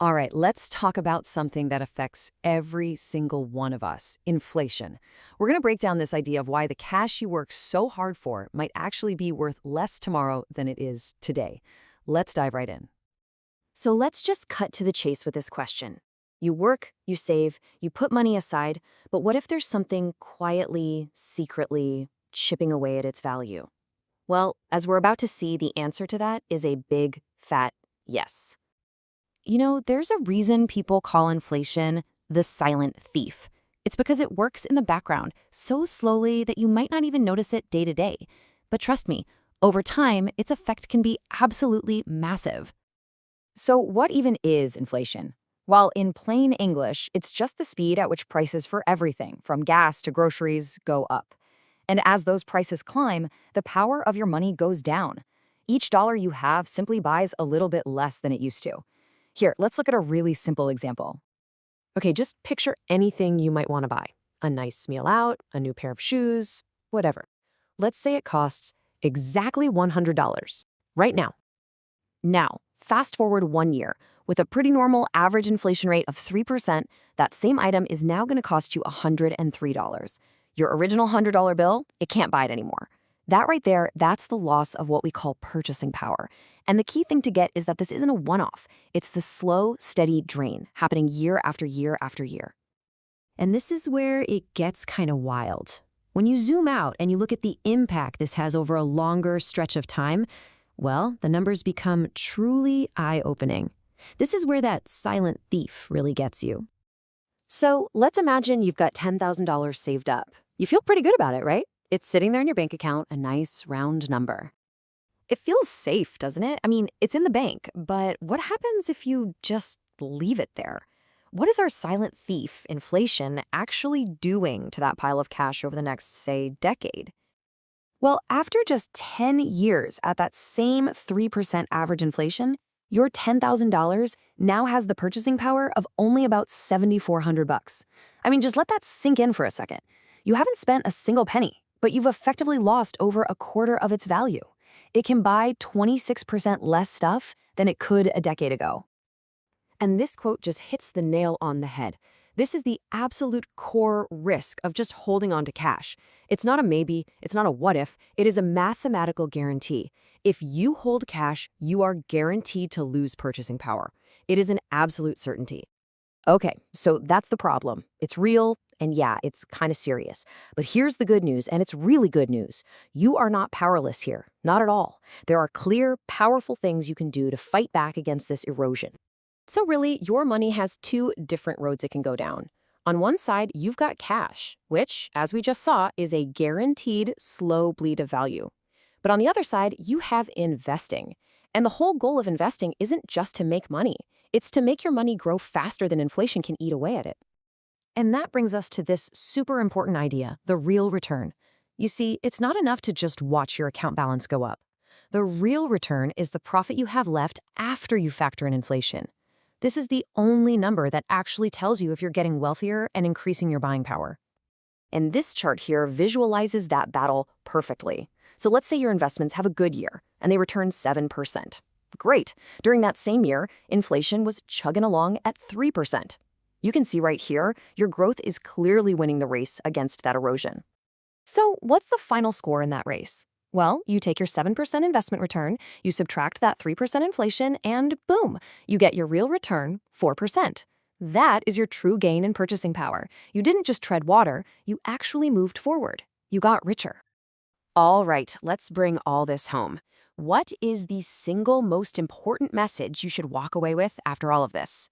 All right, let's talk about something that affects every single one of us, inflation. We're going to break down this idea of why the cash you work so hard for might actually be worth less tomorrow than it is today. Let's dive right in. So let's just cut to the chase with this question. You work, you save, you put money aside, but what if there's something quietly, secretly chipping away at its value? Well, as we're about to see, the answer to that is a big, fat yes. There's a reason people call inflation the silent thief. It's because it works in the background so slowly that you might not even notice it day to day. But trust me, over time, its effect can be absolutely massive. So, what even is inflation? Well, in plain English, it's just the speed at which prices for everything, from gas to groceries, go up. And as those prices climb, the power of your money goes down. Each dollar you have simply buys a little bit less than it used to. Here, let's look at a really simple example. Okay, just picture anything you might want to buy. A nice meal out, a new pair of shoes, whatever. Let's say it costs exactly $100 right now. Now, fast forward 1 year. With a pretty normal average inflation rate of 3%, that same item is now going to cost you $103. Your original $100 bill, it can't buy it anymore. That right there, that's the loss of what we call purchasing power. And the key thing to get is that this isn't a one-off. It's the slow, steady drain happening year after year after year. And this is where it gets kind of wild. When you zoom out and you look at the impact this has over a longer stretch of time, well, the numbers become truly eye-opening. This is where that silent thief really gets you. So let's imagine you've got $10,000 saved up. You feel pretty good about it, right? It's sitting there in your bank account, a nice round number. It feels safe, doesn't it? I mean, it's in the bank, but what happens if you just leave it there? What is our silent thief, inflation, actually doing to that pile of cash over the next, say, decade? Well, after just 10 years at that same 3% average inflation, your $10,000 now has the purchasing power of only about $7,400. I mean, just let that sink in for a second. You haven't spent a single penny, but you've effectively lost over a quarter of its value. It can buy 26% less stuff than it could a decade ago. And this quote just hits the nail on the head. This is the absolute core risk of just holding on to cash. It's not a maybe, it's not a what if, it is a mathematical guarantee. If you hold cash, you are guaranteed to lose purchasing power. It is an absolute certainty. Okay, so that's the problem. It's real, and yeah, it's kind of serious. But here's the good news, and it's really good news. You are not powerless here, not at all. There are clear, powerful things you can do to fight back against this erosion. So really, your money has two different roads it can go down. On one side, you've got cash, which, as we just saw, is a guaranteed slow bleed of value. But on the other side, you have investing. And the whole goal of investing isn't just to make money. It's to make your money grow faster than inflation can eat away at it. And that brings us to this super important idea, the real return. You see, it's not enough to just watch your account balance go up. The real return is the profit you have left after you factor in inflation. This is the only number that actually tells you if you're getting wealthier and increasing your buying power. And this chart here visualizes that battle perfectly. So let's say your investments have a good year and they return 7%. Great. During that same year, inflation was chugging along at 3%. You can see right here, your growth is clearly winning the race against that erosion. So what's the final score in that race? Well, you take your 7% investment return, you subtract that 3% inflation, and boom, you get your real return, 4%. That is your true gain in purchasing power. You didn't just tread water, you actually moved forward. You got richer. All right, let's bring all this home. What is the single most important message you should walk away with after all of this?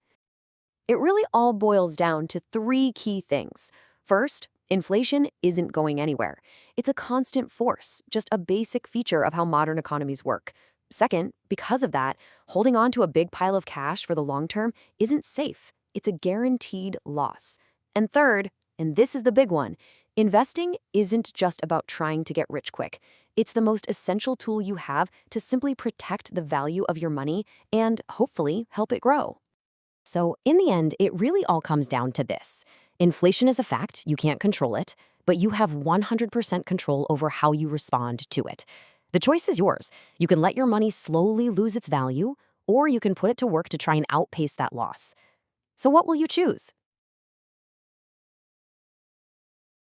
It really all boils down to three key things. First, inflation isn't going anywhere. It's a constant force, just a basic feature of how modern economies work. Second, because of that, holding on to a big pile of cash for the long term isn't safe. It's a guaranteed loss. And third, and this is the big one, investing isn't just about trying to get rich quick. It's the most essential tool you have to simply protect the value of your money and, hopefully, help it grow. So in the end, it really all comes down to this. Inflation is a fact, you can't control it, but you have 100% control over how you respond to it. The choice is yours. You can let your money slowly lose its value, or you can put it to work to try and outpace that loss. So what will you choose?